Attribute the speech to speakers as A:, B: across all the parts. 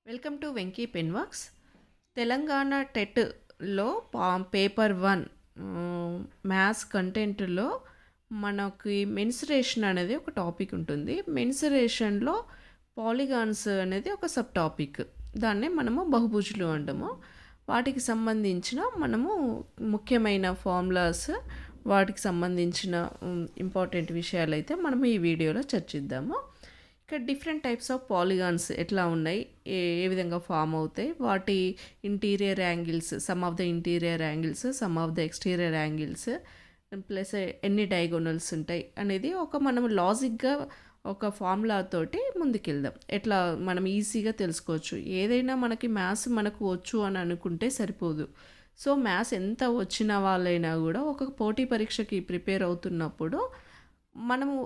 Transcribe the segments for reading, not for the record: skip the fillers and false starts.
A: Welcome to Venky pen works. Telangana టెట్లో paper 1 maths కంటెంట్లో మనకి mensuration అనేది ఒక టాపిక్ ఉంటుంది. మెన్సురేషన్లో పాలిగాన్స్ అనేది ఒక సబ్ టాపిక్. దాన్నే మనము బహుభుజులు అంటాము. వాటికి సంబంధించిన మనము ముఖ్యమైన ఫార్ములాస్, వాటికి సంబంధించిన ఇంపార్టెంట్ విషయాలు అయితే మనం ఈ వీడియోలో చర్చిద్దాము. ఇక్కడ డిఫరెంట్ టైప్స్ ఆఫ్ పాలిగాన్స్ ఎట్లా ఉన్నాయి, ఏ విధంగా ఫామ్ అవుతాయి, వాటి interior angles, sum of the interior angles, sum of the exterior angles, plus ఎన్ని డయాగోనల్స్ ఉంటాయి అనేది మనం లాజిక్గా ఒక ఫార్ములా తోటి ముందుకెళ్దాం. ఎట్లా మనం ఈజీగా తెలుసుకోవచ్చు. ఏదైనా మనకి మ్యాథ్స్ మనకు వచ్చు అని అనుకుంటే సరిపోదు. సో మ్యాథ్స్ ఎంత వచ్చిన వాళ్ళైనా కూడా ఒక పోటీ పరీక్షకి ప్రిపేర్ అవుతున్నప్పుడు మనము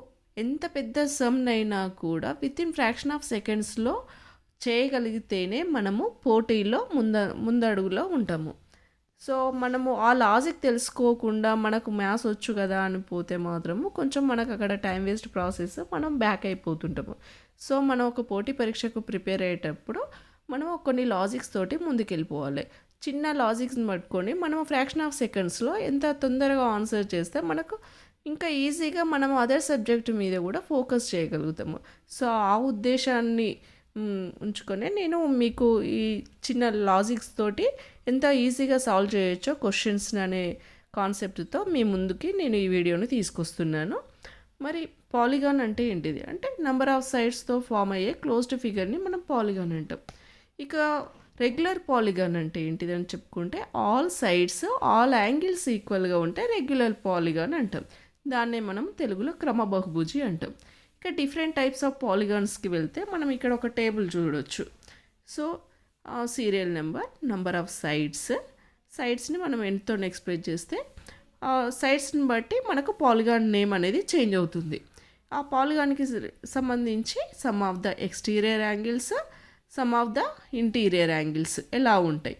A: ఎంత పెద్ద సమ్ అయినా కూడా వితిన్ ఫ్రాక్షన్ ఆఫ్ సెకండ్స్లో చేయగలిగితేనే మనము పోటీలో ముందడుగులో ఉంటాము. సో మనము ఆ లాజిక్ తెలుసుకోకుండా మనకు మ్యాథ్స్ వచ్చు కదా అని పోతే మాత్రము కొంచెం మనకు అక్కడ టైం వేస్ట్ ప్రాసెస్, మనం బ్యాక్ అయిపోతుంటాము. సో మనం ఒక పోటీ పరీక్షకు ప్రిపేర్ అయ్యేటప్పుడు మనం కొన్ని లాజిక్స్ తోటి ముందుకెళ్ళిపోవాలి. చిన్న లాజిక్స్ని పట్టుకొని మనం ఫ్రాక్షన్ ఆఫ్ సెకండ్స్లో ఎంత తొందరగా ఆన్సర్ చేస్తే మనకు ఇంకా ఈజీగా మనం అదర్ సబ్జెక్ట్ మీద కూడా ఫోకస్ చేయగలుగుతాము. సో ఆ ఉద్దేశాన్ని ఉంచుకొని నేను మీకు ఈ చిన్న లాజిక్స్ తోటి ఎంత ఈజీగా సాల్వ్ చేయొచ్చో క్వశ్చన్స్ అనే కాన్సెప్ట్తో మీ ముందుకి నేను ఈ వీడియోని తీసుకొస్తున్నాను. మరి పాలిగాన్ అంటే ఏంటిది అంటే నెంబర్ ఆఫ్ సైడ్స్తో ఫామ్ అయ్యే క్లోజ్డ్ ఫిగర్ని మనం పాలిగాన్ అంటాం. ఇక రెగ్యులర్ పాలిగాన్ అంటే ఏంటిది అని చెప్పుకుంటే ఆల్ సైడ్స్ ఆల్ యాంగిల్స్ ఈక్వల్గా ఉంటే రెగ్యులర్ పాలిగాన్ అంటాం. దాన్నే మనం తెలుగులో క్రమబహుభుజి అంటాం. ఇక డిఫరెంట్ టైప్స్ ఆఫ్ పాలిగాన్స్కి వెళ్తే మనం ఇక్కడ ఒక టేబుల్ చూడవచ్చు. సో సీరియల్ నెంబర్ ఆఫ్ సైడ్స్ని మనం ఎంతో ఎక్స్ప్రెస్ చేస్తే సైడ్స్ని బట్టి మనకు పాలిగాన్ నేమ్ అనేది చేంజ్ అవుతుంది. ఆ పాలిగాన్కి సంబంధించి sum of the exterior angles, sum of the interior angles ఎలా ఉంటాయి.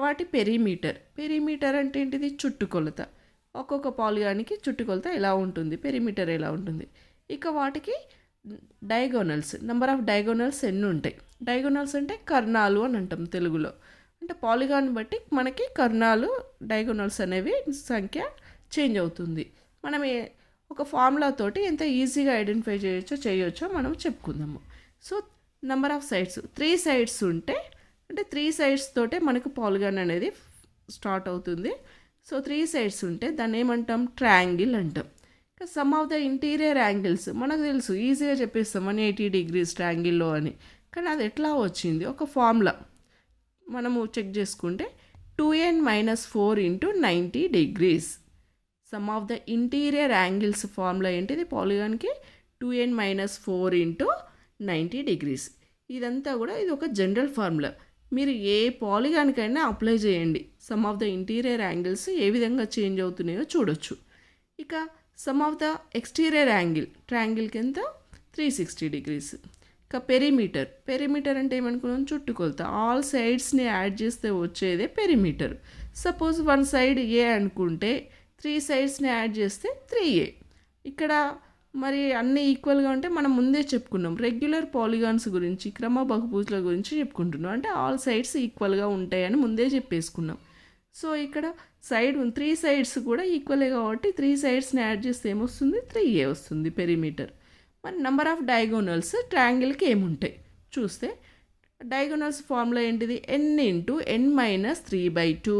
A: వాటి పెరిమీటర్ అంటే ఏంటిది, చుట్టుకొలత. ఒక్కొక్క పాలిగాన్కి చుట్టుకొలత ఎలా ఉంటుంది, పెరిమీటర్ ఎలా ఉంటుంది. ఇక వాటికి డయాగోనల్స్, నెంబర్ ఆఫ్ డయాగోనల్స్ ఎన్ని ఉంటాయి. డయాగోనల్స్ అంటే కర్ణాలు అని అంటాం తెలుగులో. అంటే పాలిగాన్ బట్టి మనకి కర్ణాలు, డయాగోనల్స్ అనేవి సంఖ్య చేంజ్ అవుతుంది. మనం ఒక ఫార్ములా తోటి ఎంత ఈజీగా ఐడెంటిఫై చేయొచ్చో మనం చెప్పుకుందాము. So number of sides 3 sides ఉంటే అంటే 3 సైడ్స్ తోటే మనకు పాలిగాన్ అనేది స్టార్ట్ అవుతుంది. సో 3 సైడ్స్ ఉంటే దాన్ని ఏమంటాం, ట్రయాంగిల్ అంటాం. Some of the interior angles మనకు తెలుసు, ఈజీగా చెప్పేస్తాం 180 degrees ట్రయాంగిల్లో అని. కానీ అది ఎట్లా వచ్చింది, ఒక ఫార్ములా మనము చెక్ చేసుకుంటే 2n-4 × 90 degrees. Some of the interior angles formula ఏంటిది పాలిగాన్కి, 2n-4 × 90 degrees. ఇదంతా కూడా ఇది ఒక జనరల్ ఫార్ములా. మీరు ఏ పాలిగాన్కైనా అప్లై చేయండి. Sum of the interior angles ఏ విధంగా చేంజ్ అవుతున్నాయో చూడొచ్చు. ఇక సమ్ ఆఫ్ ద ఎక్స్టీరియర్ ట్రయాంగిల్కి ఎంత, 360 degrees. ఇక పెరిమీటర్ అంటే ఏమనుకున్నాం, చుట్టుకొలత. ఆల్ సైడ్స్ని యాడ్ చేస్తే వచ్చేదే పెరిమీటర్. సపోజ్ 1 సైడ్ ఏ అనుకుంటే 3 సైడ్స్ని యాడ్ చేస్తే 3a. ఇక్కడ మరి అన్నీ ఈక్వల్గా ఉంటే మనం ముందే చెప్పుకున్నాం, రెగ్యులర్ పాలిగాన్స్ గురించి, క్రమ బహుభుజుల గురించి చెప్పుకుంటున్నాం. అంటే ఆల్ సైడ్స్ ఈక్వల్గా ఉంటాయని ముందే చెప్పేసుకున్నాం. సో ఇక్కడ 3 సైడ్స్ కూడా ఈక్వలే కాబట్టి 3 సైడ్స్ని యాడ్ చేస్తే ఏమొస్తుంది, 3a వస్తుంది పెరిమీటర్. మరి నెంబర్ ఆఫ్ డయాగోనల్స్ ట్రయాంగిల్కి ఏముంటాయి చూస్తే, డయాగోనల్స్ ఫార్ములా ఏంటిది, n × n-3/2.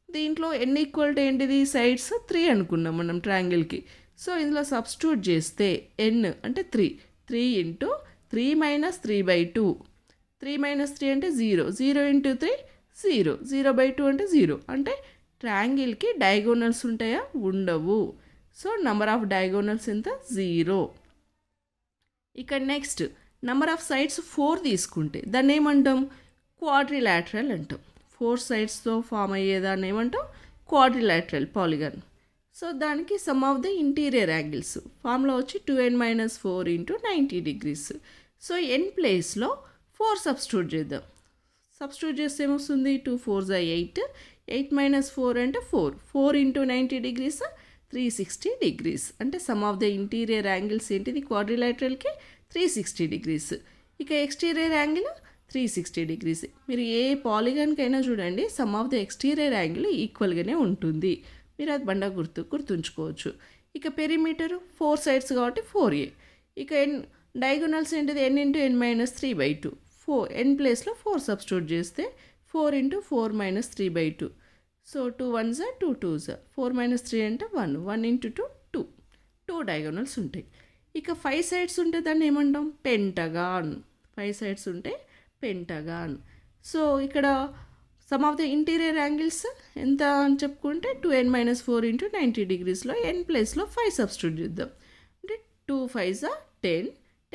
A: దీంట్లో n ఈక్వల్ టు ఏంటిది, సైడ్స్ 3 అనుకున్నాం మనం ట్రయాంగిల్కి. సో ఇందులో సబ్స్టిట్యూట్ చేస్తే n అంటే 3 × 3-3/2. 3 - 3 అంటే 0 × 3 0, 0/2 అంటే 0. అంటే ట్రయాంగిల్కి డయాగోనల్స్ ఉంటాయా, ఉండవు. సో నెంబర్ ఆఫ్ డయాగోనల్స్ ఎంత, 0. ఇక నెక్స్ట్ నెంబర్ ఆఫ్ సైడ్స్ 4 తీసుకుంటే దాన్ని ఏమంటాం, క్వాడ్రిలాటరల్ అంటాం. 4 సైడ్స్తో ఫామ్ అయ్యేదాన్ని ఏమంటాం, క్వాడ్రిలాటరల్ పాలిగాన్. సో దానికి some of the interior angles formula వచ్చి 2n-4 × 90 degrees. సో n ప్లేస్లో 4 సబ్స్టిట్యూట్ చేద్దాం. సబ్స్టిట్యూట్ చేస్తే ఏమొస్తుంది, 2 × 4 = 8, 8 - 4 అంటే 4, 4 × 90 degrees 360 degrees. అంటే sum of the interior angles ఏంటిది, క్వాడ్రిలాటరల్కి 360 degrees. ఇక ఎక్స్టీరియర్ యాంగిల్ 360 డిగ్రీస్. మీరు ఏ పాలిగాన్కైనా చూడండి sum of the exterior angle ఈక్వల్గానే ఉంటుంది. మీరు అది గుర్తుంచుకోవచ్చు. ఇక పెరిమీటర్ 4 సైడ్స్ కాబట్టి 4a. ఇక డయాగోనల్స్ ఏంటిది n into n minus 3/2. 4 n ప్లేస్లో 4 సబ్స్టిట్యూట్ చేస్తే 4 into 4 minus 3/2. So 2 1s 2 2s 4 minus 3 అంటే 1 1 ఇంటూ 2 2. 2 డయాగోనల్స్ ఉంటాయి. ఇక 5 సైడ్స్ ఉంటే దాన్ని ఏమంటాం? పెంటగాన్. 5 సైడ్స్ ఉంటే పెంటగాన్. సో ఇక్కడ some of the interior angles ఎంత అని చెప్పుకుంటే 2n మైనస్ 4 ఇంటూ 90 డిగ్రీస్లో n ప్లేస్లో 5 సబ్స్టిట్యూట్ చేద్దాం. అంటే 2 5s 10,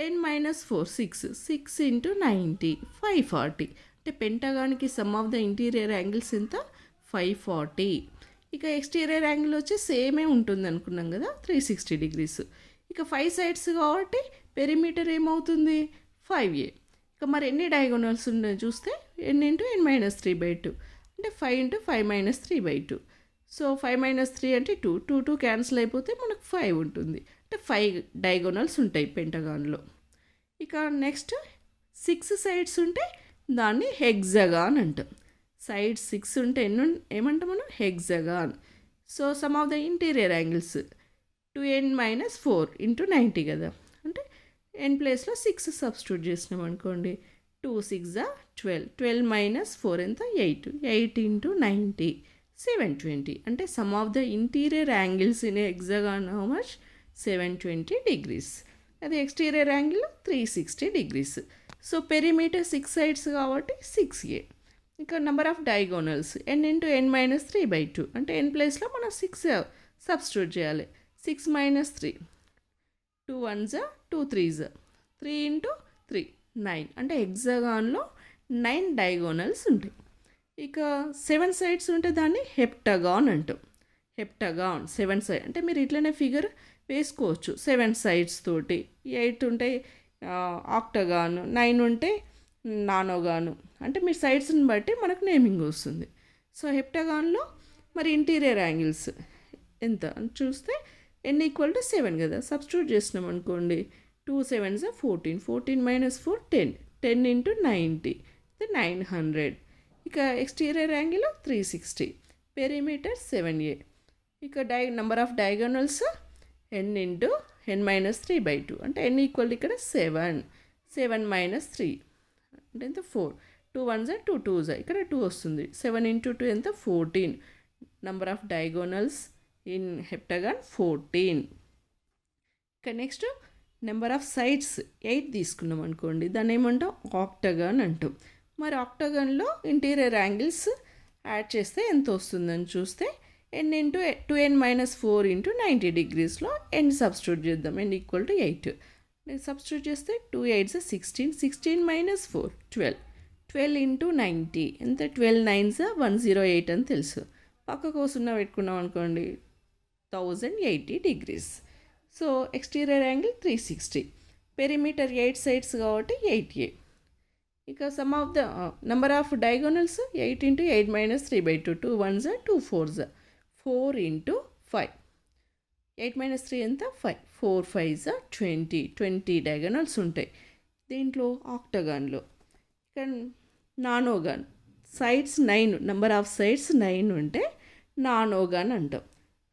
A: 10 మైనస్ 4 6, 6 ఇంటూ 90 540. అంటే పెంటగాన్కి sum of the interior angles ఎంత? 540. ఇక ఎక్స్టీరియర్ యాంగిల్ వచ్చి సేమే ఉంటుంది అనుకున్నాం కదా, 360 డిగ్రీస్. ఇక 5 సైడ్స్ కాబట్టి పెరిమీటర్ ఏమవుతుంది? 5a. ఇక మరి ఎన్ని డయాగోనల్స్ ఉన్నాయి చూస్తే n ఇంటూ n మైనస్ 3/2 అంటే 5 ఇంటూ 5 మైనస్ 3/2. సో 5 మైనస్ 3 అంటే 2 2 2 క్యాన్సిల్ అయిపోతే మనకు 5 ఉంటుంది. అంటే 5 డయాగోనల్స్ ఉంటాయి పెంటగాన్లో. ఇక నెక్స్ట్ 6 సైడ్స్ ఉంటే దాన్ని హెక్సగాన్ అంటాం. సైడ్ 6 ఉంటే ఏమంటాం మనం? Hexagon. So some of the interior angles 2n minus 4 into 90 కదా, అంటే n ప్లేస్లో 6 సబ్స్టిట్యూట్ చేసినాం అనుకోండి. 2 6 12, 12 మైనస్ 4 ఎంత? 8, 8 ఇంటూ 90 720. అంటే sum of the interior angles in hexagon how much? 720 degrees. అది exterior angle 360 degrees. So perimeter 6 sides కాబట్టి 6a. ఇంకా number of diagonals n into n minus 3/2 అంటే n ప్లేస్లో మనం 6 సబ్స్టిట్యూట్ చేయాలి. 6 మైనస్ 3, 2 1s 2 3s 3 ఇంటూ 3 9. అంటే హెక్సాగాన్లో 9 diagonals ఉంటాయి. ఇక 7 సైడ్స్ ఉంటే దాన్ని హెప్టగాన్ అంటాం. హెప్టగాన్ 7 సైడ్ అంటే మీరు ఇట్లనే ఫిగర్ వేసుకోవచ్చు. 7 సైడ్స్ తోటి 8 ఉంటే ఆక్టగాన్, 9 ఉంటే నానోగాను. అంటే మీ సైడ్స్ని బట్టి మనకు నేమింగ్ వస్తుంది. సో హెప్టగాన్లో మరి ఇంటీరియర్ యాంగిల్స్ ఎంత అని చూస్తే n ఈక్వల్ టు 7 కదా, సబ్స్టిట్యూట్ చేసినాం అనుకోండి. 2 7s 14, 14 మైనస్ 4 10, 10 ఇంటూ 90 900. ఇక ఎక్స్టీరియర్ యాంగిల్ 360, పెరిమీటర్ 7a. ఇక number of diagonals n into n minus 3/2 అంటే n ఈక్వల్ ఇక్కడ 7, 7 మైనస్ 3 అంటే ఎంత? 4, 2 1s 2 2s ఇక్కడ 2 వస్తుంది. 7 ఇంటూ 2 ఎంత? 14. Number of diagonals in heptagon 14. ఇక నెక్స్ట్ నెంబర్ ఆఫ్ సైడ్స్ 8 తీసుకున్నాం అనుకోండి, దాన్ని ఏమంటాం? ఆక్టగాన్ అంటాం. మరి ఆక్టగాన్లో ఇంటీరియర్ యాంగిల్స్ యాడ్ చేస్తే ఎంత వస్తుందని చూస్తే n into 2n minus 4 into 90 డిగ్రీస్లో n substitute చేద్దాం. n ఈక్వల్ టు 8 సబ్స్టిట్యూట్ చేస్తే 2 8s 16, 16 మైనస్ 4 12, 12 ఇంటూ 90 ఎంత? 12 9s 108 అని తెలుసు. పక్కకు సున్నా పెట్టుకున్నాం అనుకోండి 1080 degrees. So exterior angle 360, perimeter 8 sides కాబట్టి 8a. ఇక sum of the number of diagonals 8 into 8 minus 3/2 2 1s 2 4s 4 into 5, 8 minus 3 ఎంత? 5, 4 5s 20, 20 డయాగోనల్స్ ఉంటాయి దీంట్లో ఆక్టగాన్లో. ఇక నానోగాన్ సైడ్స్ 9, నెంబర్ ఆఫ్ సైడ్స్ 9 ఉంటే నానోగాన్ అంటాం.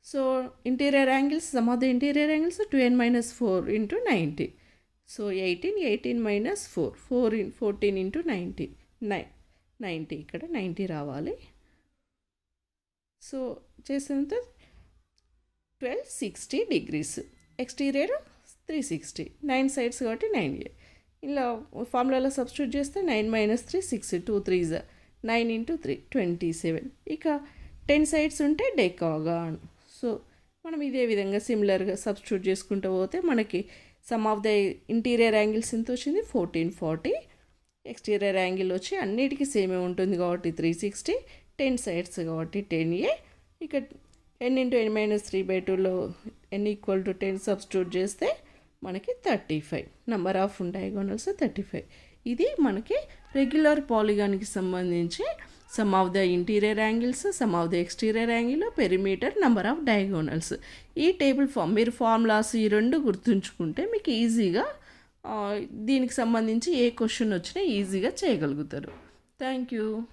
A: So interior angles sum of the interior angles 2n minus 4 into 90. So 18, 18 minus 4 14 into 90 90 ఇక్కడ 90 రావాలి. So చేసేంత 1260 degrees. Exterior 360, 9 sides కాబట్టి 9a. ఇలా ఫార్ములాలో సబ్స్టిట్యూట్ చేస్తే 9 మైనస్ 3 6, 2 3s 9 ఇంటూ 3 27. ఇక 10 సైడ్స్ ఉంటే డెకాగాన్. సో మనం ఇదే విధంగా సిమిలర్గా సబ్స్టిట్యూట్ చేసుకుంటూ పోతే మనకి some of the interior angles ఎంత వచ్చింది? 1440. ఎక్స్టీరియర్ యాంగిల్ వచ్చి అన్నిటికీ సేమే ఉంటుంది కాబట్టి 360, 10 సైడ్స్ కాబట్టి 10a. ఇక n ఇంటూ n మైనస్ 3/2లో n ఈక్వల్ టు 10 సబ్స్టిట్యూట్ చేస్తే మనకి 35. Number of diagonals 35. ఇది మనకి రెగ్యులర్ పాలిగాన్కి సంబంధించి sum of the interior angles, sum of the exterior angle, perimeter, number of diagonals. ఈ టేబుల్ మీరు ఫార్ములాస్ ఈ రెండు గుర్తుంచుకుంటే మీకు ఈజీగా దీనికి సంబంధించి ఏ క్వశ్చన్ వచ్చినా ఈజీగా చేయగలుగుతారు. Thank you.